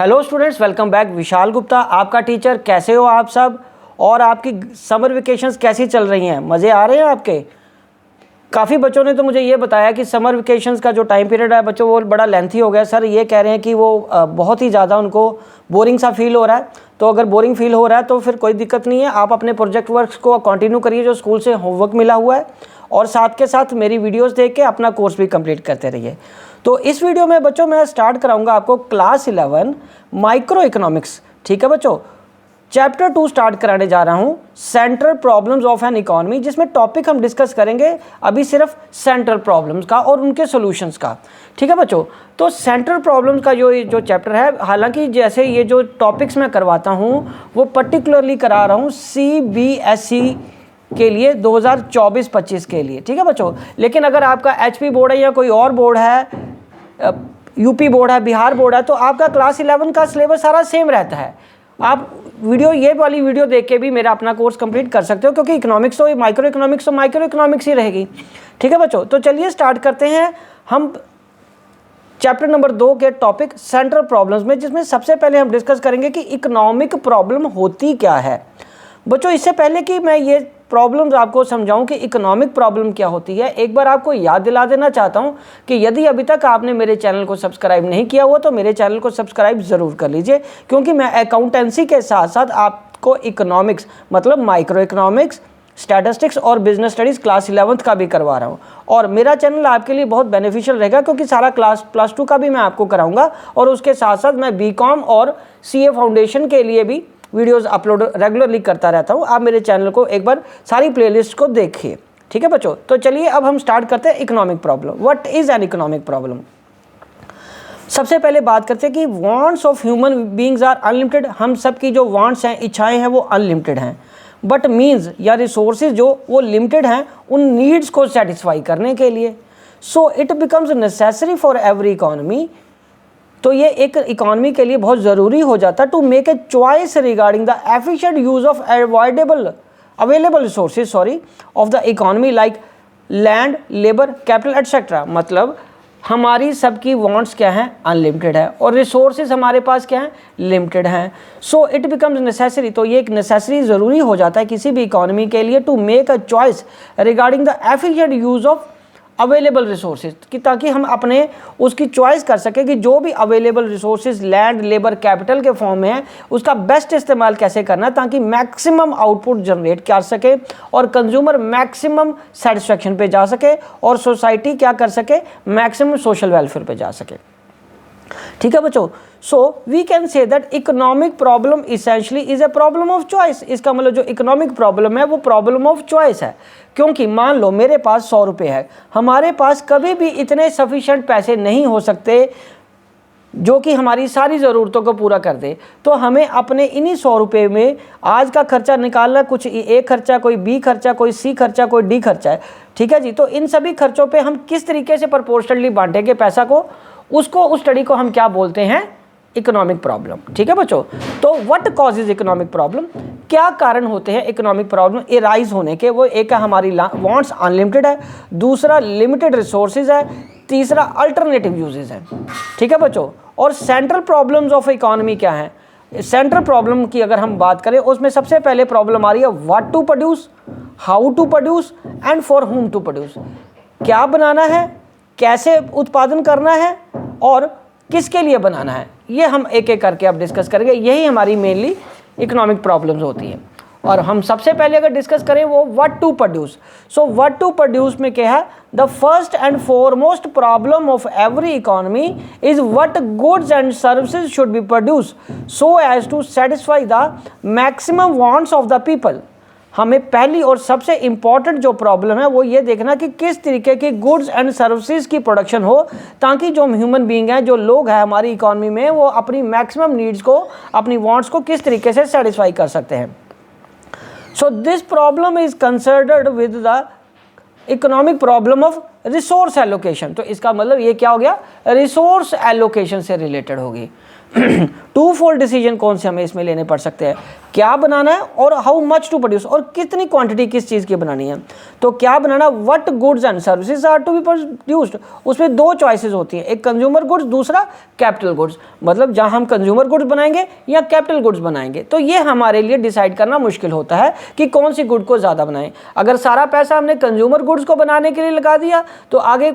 Hello students, welcome back. Vishal Gupta आपका teacher. कैसे हो आप सब? और आपकी समर वेकेशंस कैसी चल रही हैं? मज़े आ रहे हैं आपके? काफ़ी बच्चों ने तो मुझे ये बताया कि समर वेकेशंस का जो टाइम पीरियड है बच्चों वो बड़ा लेंथी हो गया। सर ये कह रहे हैं कि वो बहुत ही ज़्यादा उनको बोरिंग सा फील हो रहा है। तो अगर बोरिंग फील हो रहा है तो फिर कोई दिक्कत नहीं है, आप अपने प्रोजेक्ट वर्क्स को कंटिन्यू करिए जो स्कूल से होमवर्क मिला हुआ है, और साथ के साथ मेरी वीडियोस देख के अपना कोर्स भी कंप्लीट करते रहिए। तो इस वीडियो में बच्चों मैं स्टार्ट कराऊंगा आपको क्लास 11 माइक्रो इकोनॉमिक्स। ठीक है बच्चों, चैप्टर 2 स्टार्ट कराने जा रहा हूं, central problems of an economy, जिसमें टॉपिक हम डिस्कस करेंगे अभी सिर्फ सेंट्रल प्रॉब्लम्स का और उनके सॉल्यूशंस का। ठीक है बच्चों, तो सेंट्रल प्रॉब्लम्स का जो चैप्टर है, हालांकि जैसे ये जो टॉपिक्स मैं करवाता हूं वो पर्टिकुलरली करा रहा हूं CBSE के लिए 2024-25 के लिए। ठीक है बच्चों, लेकिन अगर आपका HP बोर्ड है या कोई और बोर्ड है, UP बोर्ड है, बिहार बोर्ड है, तो आपका क्लास 11 का सिलेबस सारा सेम रहता है। आप ये वाली वीडियो देख के भी मेरा अपना कोर्स कंप्लीट कर सकते हो, क्योंकि इकोनॉमिक्स तो माइक्रो इकोनॉमिक्स ही रहेगी। ठीक है बच्चों, तो चलिए स्टार्ट करते हैं हम चैप्टर नंबर 2 के टॉपिक सेंट्रल प्रॉब्लम्स में, जिसमें सबसे पहले हम डिस्कस करेंगे कि इकोनॉमिक प्रॉब्लम होती क्या है। बच्चों इससे पहले कि मैं ये प्रॉब्लम्स आपको समझाऊं कि इकोनॉमिक प्रॉब्लम क्या होती है, एक बार आपको याद दिला देना चाहता हूं कि यदि अभी तक आपने मेरे चैनल को सब्सक्राइब नहीं किया हुआ तो मेरे चैनल को सब्सक्राइब ज़रूर कर लीजिए, क्योंकि मैं अकाउंटेंसी के साथ साथ आपको इकोनॉमिक्स मतलब माइक्रो इकोनॉमिक्स, स्टैटिस्टिक्स और बिजनेस स्टडीज़ क्लास 11th का भी करवा रहा हूँ। और मेरा चैनल आपके लिए बहुत बेनिफिशियल रहेगा, क्योंकि सारा क्लास +2 का भी मैं आपको कराऊंगा, और उसके साथ साथ मैं BCom और CA फाउंडेशन के लिए भी वीडियोस अपलोड रेगुलरली करता रहता हूँ। आप मेरे चैनल को एक बार सारी प्लेलिस्ट को देखिए। ठीक है बच्चों, तो चलिए अब हम स्टार्ट करते हैं economic problem. What is an economic problem? सबसे पहले बात करते हैं कि wants of human beings are unlimited. हम सब की जो वांट्स हैं, इच्छाएं हैं, वो अनलिमिटेड हैं, बट मीन्स या रिसोर्सेज जो वो लिमिटेड हैं उन नीड्स को सेटिस्फाई करने के लिए। So it becomes necessary for every economy. तो ये एक इकोनॉमी के लिए बहुत ज़रूरी हो जाता है to make a choice regarding the efficient use of available resources of the economy, like land, labour, capital etcetera. मतलब हमारी सबकी वांट्स क्या हैं? अनलिमिटेड है, और रिसोर्सेज हमारे पास क्या हैं? लिमिटेड हैं। सो इट बिकम्स नेसेसरी, तो ये एक नेसेसरी ज़रूरी हो जाता है किसी भी इकोनॉमी के लिए to make a choice regarding the efficient use of available resources, कि ताकि हम अपने उसकी चॉइस कर सकें कि जो भी available resources land, labour, capital के फॉर्म में है उसका बेस्ट इस्तेमाल कैसे करना है, ताकि मैक्सिमम आउटपुट जनरेट कर सके और कंज्यूमर मैक्सिमम सेटिस्फेक्शन पे जा सके और सोसाइटी क्या कर सके? मैक्सिमम सोशल वेलफेयर पे जा सके। ठीक है बच्चों, so we can say that economic problem essentially is a problem of choice. इसका मतलब जो इकोनॉमिक प्रॉब्लम है वो प्रॉब्लम ऑफ चॉइस है, क्योंकि मान लो मेरे पास 100 रुपये है, हमारे पास कभी भी इतने सफिशिएंट पैसे नहीं हो सकते जो कि हमारी सारी ज़रूरतों को पूरा कर दे। तो हमें अपने इन्हीं 100 रुपये में आज का खर्चा निकालना, कुछ A खर्चा, कोई B खर्चा, कोई C खर्चा, कोई D खर्चा है। ठीक है जी, तो इन सभी खर्चों पे हम किस तरीके से प्रोपोर्शनली बांटेंगे पैसा को, उस स्टडी को हम क्या बोलते हैं? Economic problem. ठीक है बच्चों, तो व्हाट कॉजेज इकोनॉमिक प्रॉब्लम? क्या कारण होते हैं इकोनॉमिक प्रॉब्लम एराइज होने के? वो एक है हमारी वांट्स अनलिमिटेड है, दूसरा लिमिटेड रिसोर्सेज है, तीसरा अल्टरनेटिव यूजेज है। ठीक है बच्चों, और सेंट्रल प्रॉब्लम्स ऑफ इकोनॉमी क्या है? सेंट्रल प्रॉब्लम की अगर हम बात करें, उसमें सबसे पहले प्रॉब्लम आ रही है what to produce, how to produce and for whom to produce. क्या बनाना है, कैसे उत्पादन करना है और किसके लिए बनाना है, ये हम एक एक करके अब डिस्कस करेंगे। यही हमारी मेनली इकोनॉमिक प्रॉब्लम्स होती हैं। और हम सबसे पहले अगर डिस्कस करें वो what to produce. So what to produce में क्या है? The first and foremost problem of every economy is what goods and services should be produce so as to satisfy the maximum wants of the people. हमें पहली और सबसे important जो problem है वो ये देखना कि किस तरीके की गुड्स एंड सर्विसेज की प्रोडक्शन हो, ताकि जो ह्यूमन बीइंग हैं, जो लोग हैं हमारी इकोनॉमी में, वो अपनी मैक्सिमम नीड्स को, अपनी वांट्स को किस तरीके से सेटिस्फाई कर सकते हैं। So this problem is considered with the economic problem of resource allocation, तो इसका मतलब ये क्या हो गया, रिसोर्स एलोकेशन से रिलेटेड होगी। टू फोल्ड डिसीजन कौन से हमें इसमें लेने पड़ सकते हैं, क्या बनाना है और हाउ मच टू प्रोड्यूस, और कितनी क्वांटिटी किस चीज़ की बनानी है। तो क्या बनाना, what goods and services are to be produced, उसमें दो चॉइसेस होती हैं, एक कंज्यूमर गुड्स, दूसरा कैपिटल गुड्स। मतलब जहां हम कंज्यूमर गुड्स बनाएंगे या कैपिटल गुड्स बनाएंगे, तो ये हमारे लिए डिसाइड करना मुश्किल होता है कि कौन सी गुड को ज़्यादा बनाएं। अगर सारा पैसा हमने कंज्यूमर गुड्स को बनाने के लिए लगा दिया तो आगे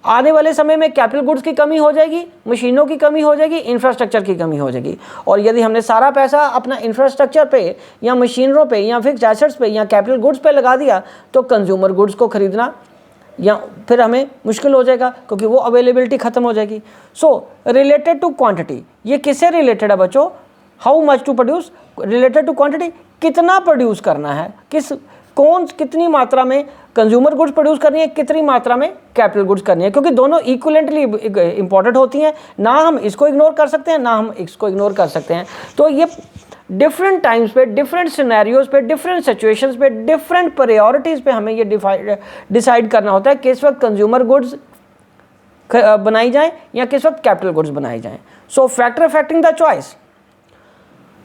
आने वाले समय में कैपिटल गुड्स की कमी हो जाएगी, मशीनों की कमी हो जाएगी, इंफ्रास्ट्रक्चर की कमी हो जाएगी। और यदि हमने सारा पैसा अपना इंफ्रास्ट्रक्चर पे या मशीनरों पे या फिक्स्ड एसेट्स पे या कैपिटल गुड्स पे लगा दिया तो कंज्यूमर गुड्स को खरीदना या फिर हमें मुश्किल हो जाएगा, क्योंकि वो अवेलेबिलिटी ख़त्म हो जाएगी। सो रिलेटेड टू क्वांटिटी, ये किससे रिलेटेड है बच्चों, how much to produce, related to quantity, कितना प्रोड्यूस करना है, कितनी मात्रा में कंज्यूमर गुड्स प्रोड्यूस करनी है, कितनी मात्रा में कैपिटल गुड्स करनी है, क्योंकि दोनों इक्विवेलेंटली इंपॉर्टेंट होती हैं। ना हम इसको इग्नोर कर सकते हैं, ना हम इसको इग्नोर कर सकते हैं। तो ये डिफरेंट टाइम्स पे, डिफरेंट सिनेरियोज पे, डिफरेंट सिचुएशंस पे, डिफरेंट प्रायोरिटीज़ पे हमें ये डिसाइड करना होता है किस वक्त कंज्यूमर गुड्स बनाई जाएँ या किस वक्त कैपिटल गुड्स बनाई जाएँ। So factor affecting the choice,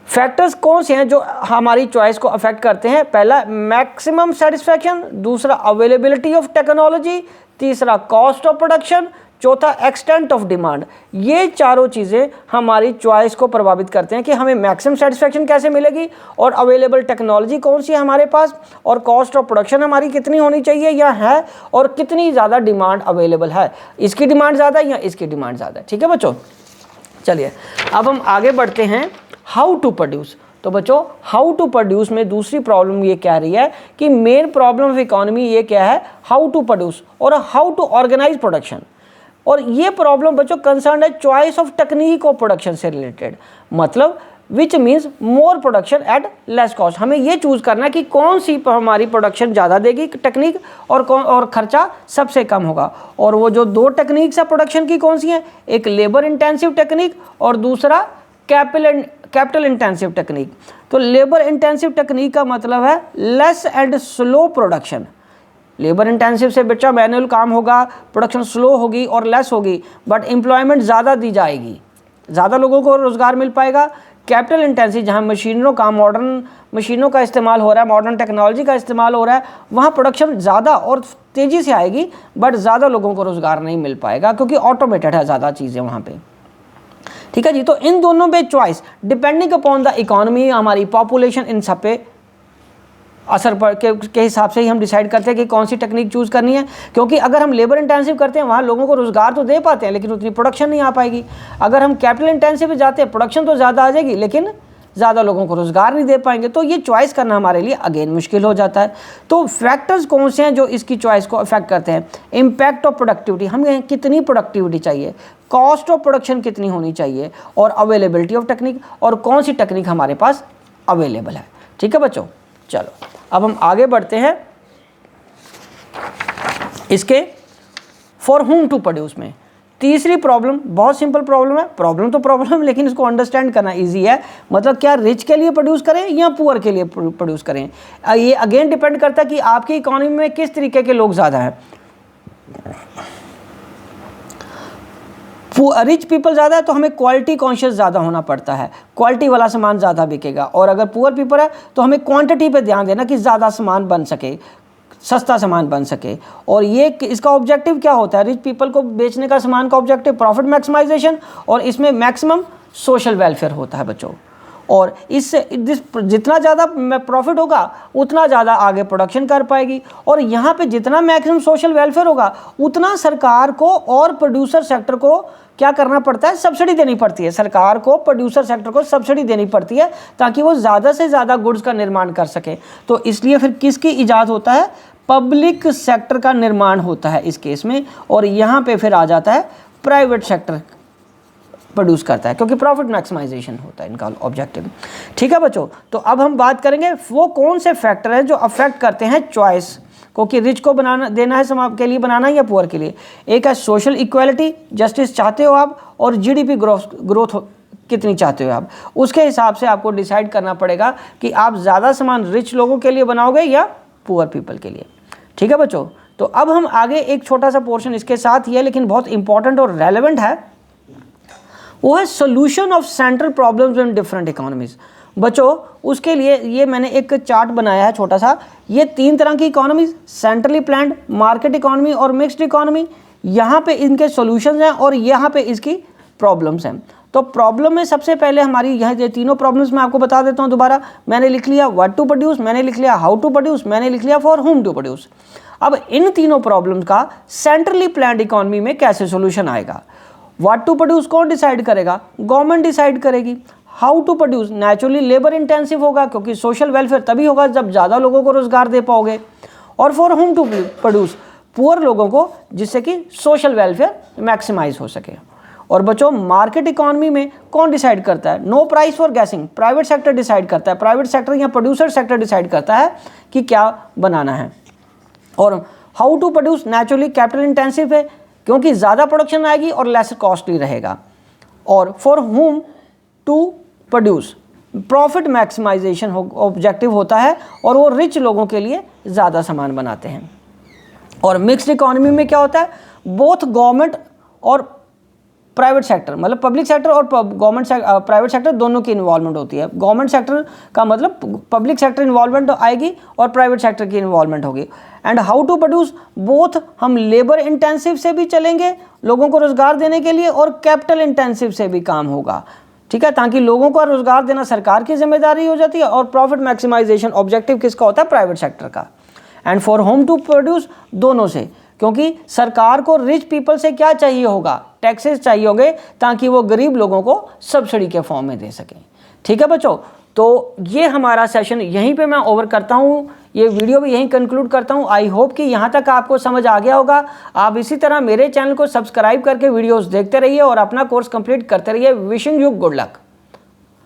factors कौन से हैं जो हमारी चॉइस को अफेक्ट करते हैं, पहला मैक्सिमम सेटिस्फैक्शन, दूसरा अवेलेबिलिटी ऑफ टेक्नोलॉजी, तीसरा कॉस्ट ऑफ प्रोडक्शन, चौथा एक्सटेंट ऑफ डिमांड। ये चारों चीज़ें हमारी चॉइस को प्रभावित करते हैं कि हमें मैक्सिमम सेटिस्फैक्शन कैसे मिलेगी और अवेलेबल टेक्नोलॉजी कौन सी है हमारे पास, और कॉस्ट ऑफ प्रोडक्शन हमारी कितनी होनी चाहिए या है, और कितनी ज़्यादा डिमांड अवेलेबल है, इसकी डिमांड ज़्यादा है या इसकी डिमांड ज़्यादा है। ठीक है बच्चों, चलिए अब हम आगे बढ़ते हैं हाउ टू प्रोड्यूस। तो बच्चों हाउ टू प्रोड्यूस में दूसरी प्रॉब्लम ये कह रही है कि मेन प्रॉब्लम ऑफ इकोनॉमी ये क्या है, हाउ टू प्रोड्यूस और हाउ टू ऑर्गेनाइज प्रोडक्शन। और ये प्रॉब्लम बच्चों कंसर्न है choice of technique of production से रिलेटेड, मतलब which means more production at less cost. हमें ये चूज़ करना है कि कौन सी हमारी प्रोडक्शन ज़्यादा देगी टेक्निक और खर्चा सबसे कम होगा। और वो जो दो टेक्निक्स है प्रोडक्शन की कौन सी हैं, एक लेबर इंटेंसिव टेक्निक और दूसरा कैपिटल इंटेंसिव टेक्निक। तो लेबर इंटेंसिव टेक्निक का मतलब है less and slow production. Labour intensive से बच्चा मैनुअल काम होगा, प्रोडक्शन स्लो होगी और लेस होगी, बट एम्प्लॉयमेंट ज़्यादा दी जाएगी, ज़्यादा लोगों को रोज़गार मिल पाएगा। कैपिटल इंटेंसिव जहाँ मशीनों का, मॉडर्न मशीनों का इस्तेमाल हो रहा है, मॉडर्न टेक्नोलॉजी का इस्तेमाल हो रहा है, वहाँ प्रोडक्शन ज़्यादा और तेज़ी से आएगी, बट ज़्यादा लोगों को रोज़गार नहीं मिल पाएगा क्योंकि ऑटोमेटेड है ज़्यादा चीज़ें वहाँ पे। ठीक है जी, तो इन दोनों पे choice depending upon the economy, हमारी पॉपुलेशन, इन सब पे असर के हिसाब से ही हम डिसाइड करते हैं कि कौन सी टेक्निक चूज़ करनी है। क्योंकि अगर हम लेबर इंटेंसिव करते हैं वहाँ लोगों को रोज़गार तो दे पाते हैं लेकिन उतनी प्रोडक्शन नहीं आ पाएगी। अगर हम कैपिटल इंटेंसिव जाते हैं प्रोडक्शन तो ज़्यादा आ जाएगी लेकिन ज़्यादा लोगों को रोज़गार नहीं दे पाएंगे। तो ये चॉइस करना हमारे लिए अगेन मुश्किल हो जाता है। तो फैक्टर्स कौन से हैं जो इसकी चॉइस को अफेक्ट करते हैं, इम्पैक्ट ऑफ प्रोडक्टिविटी, हमें कितनी प्रोडक्टिविटी चाहिए, कॉस्ट ऑफ प्रोडक्शन कितनी होनी चाहिए, और अवेलेबिलिटी ऑफ टेक्निक, और कौन सी टेक्निक हमारे पास अवेलेबल है। ठीक है बच्चों, चलो अब हम आगे बढ़ते हैं इसके फॉर हुम टू प्रोड्यूस में। तीसरी प्रॉब्लम बहुत सिंपल प्रॉब्लम है, प्रॉब्लम तो प्रॉब्लम लेकिन इसको अंडरस्टैंड करना इजी है। मतलब क्या रिच के लिए प्रोड्यूस करें या पुअर के लिए प्रोड्यूस करें, ये अगेन डिपेंड करता है कि आपकी इकोनॉमी में किस तरीके के लोग ज़्यादा हैं। रिच पीपल ज़्यादा है तो हमें क्वालिटी कॉन्शियस ज़्यादा होना पड़ता है, क्वालिटी वाला सामान ज़्यादा बिकेगा। और अगर पुअर पीपल है तो हमें क्वांटिटी पे ध्यान देना कि ज़्यादा सामान बन सके, सस्ता सामान बन सके। और ये इसका ऑब्जेक्टिव क्या होता है, रिच पीपल को बेचने का सामान का ऑब्जेक्टिव प्रॉफिट मैक्सिमाइजेशन, और इसमें मैक्सिमम सोशल वेलफेयर होता है बच्चों। और इससे जितना ज़्यादा प्रॉफिट होगा उतना ज़्यादा आगे प्रोडक्शन कर पाएगी। और यहाँ पे जितना मैक्सिमम सोशल वेलफेयर होगा उतना सरकार को और प्रोड्यूसर सेक्टर को क्या करना पड़ता है, सब्सिडी देनी पड़ती है। सरकार को प्रोड्यूसर सेक्टर को सब्सिडी देनी पड़ती है ताकि वो ज़्यादा से ज़्यादा गुड्स का निर्माण कर सके। तो इसलिए फिर किसकी ईजाद होता है, पब्लिक सेक्टर का निर्माण होता है इस केस में। और यहाँ पे फिर आ जाता है प्राइवेट सेक्टर प्रोड्यूस करता है क्योंकि प्रॉफिट मैक्सिमाइजेशन होता है इनका ऑब्जेक्टिव। ठीक है बच्चों, तो अब हम बात करेंगे वो कौन से फैक्टर हैं जो अफेक्ट करते हैं चॉइस को कि रिच को बनाना देना है समाज के लिए बनाना है या पुअर के लिए। एक है सोशल इक्वालिटी, जस्टिस चाहते हो आप, और जीडीपी ग्रोथ कितनी चाहते हो आप। उसके हिसाब से आपको डिसाइड करना पड़ेगा कि आप ज़्यादा सामान रिच लोगों के लिए बनाओगे या पुअर पीपल के लिए। ठीक है बच्चों, तो अब हम आगे एक छोटा सा पोर्शन इसके साथ ही है लेकिन बहुत इंपॉर्टेंट और रेलेवेंट है, वो है solution of central problems in different economies. बच्चों उसके लिए ये मैंने एक चार्ट बनाया है छोटा सा, ये 3 तरह की economies, centrally planned, market economy और मिक्स्ड इकोनॉमी, यहाँ पे इनके सॉल्यूशंस हैं और यहाँ पे इसकी प्रॉब्लम्स हैं। तो प्रॉब्लम में सबसे पहले हमारी यहाँ ये तीनों प्रॉब्लम्स मैं आपको बता देता हूँ दोबारा। मैंने लिख लिया व्हाट टू प्रोड्यूस, मैंने लिख लिया हाउ टू प्रोड्यूस, मैंने लिख लिया फॉर होम टू प्रोड्यूस। अब इन तीनों प्रॉब्लम्स का सेंट्रली प्लान्ड इकोनॉमी में कैसे सोल्यूशन आएगा? व्हाट टू प्रोड्यूस कौन डिसाइड करेगा? गवर्नमेंट डिसाइड करेगी। How to produce naturally labour intensive होगा, क्योंकि सोशल वेलफेयर तभी होगा जब ज़्यादा लोगों को रोजगार दे पाओगे। और for whom to produce poor लोगों को, जिससे कि सोशल वेलफेयर मैक्सिमाइज हो सके। और बच्चों मार्केट इकोनॉमी में कौन डिसाइड करता है? No prize for guessing, private sector decide करता है, प्राइवेट सेक्टर या प्रोड्यूसर सेक्टर डिसाइड करता है कि क्या बनाना है। और how to produce naturally capital intensive है, क्योंकि ज़्यादा प्रोडक्शन आएगी और लेस कॉस्टली रहेगा। और for whom to produce profit maximisation objective होता है और वो रिच लोगों के लिए ज़्यादा सामान बनाते हैं। और मिक्स्ड इकोनॉमी में क्या होता है? बोथ गवर्नमेंट और प्राइवेट सेक्टर, मतलब पब्लिक सेक्टर और गवर्नमेंट प्राइवेट सेक्टर दोनों की इन्वॉल्वमेंट होती है। गवर्नमेंट सेक्टर का मतलब पब्लिक सेक्टर इन्वॉल्वमेंट आएगी और प्राइवेट सेक्टर की इन्वॉल्वमेंट होगी। And how to produce both, हम लेबर इंटेंसिव से भी चलेंगे लोगों को रोजगार देने के लिए और कैपिटल इंटेंसिव से भी काम होगा, ठीक है, ताकि लोगों को रोजगार देना सरकार की जिम्मेदारी हो जाती है और प्रॉफिट मैक्सिमाइजेशन ऑब्जेक्टिव किसका होता है? प्राइवेट सेक्टर का। And for whom to produce दोनों से, क्योंकि सरकार को रिच पीपल से क्या चाहिए होगा? टैक्सेस चाहिए होंगे, ताकि वो गरीब लोगों को सब्सिडी के फॉर्म में दे सकें। ठीक है बच्चों, तो ये हमारा सेशन यहीं पे मैं ओवर करता हूँ, ये वीडियो भी यहीं कंक्लूड करता हूँ। आई होप कि यहाँ तक आपको समझ आ गया होगा। आप इसी तरह मेरे चैनल को सब्सक्राइब करके वीडियोस देखते रहिए और अपना कोर्स कंप्लीट करते रहिए। Wishing you good luck.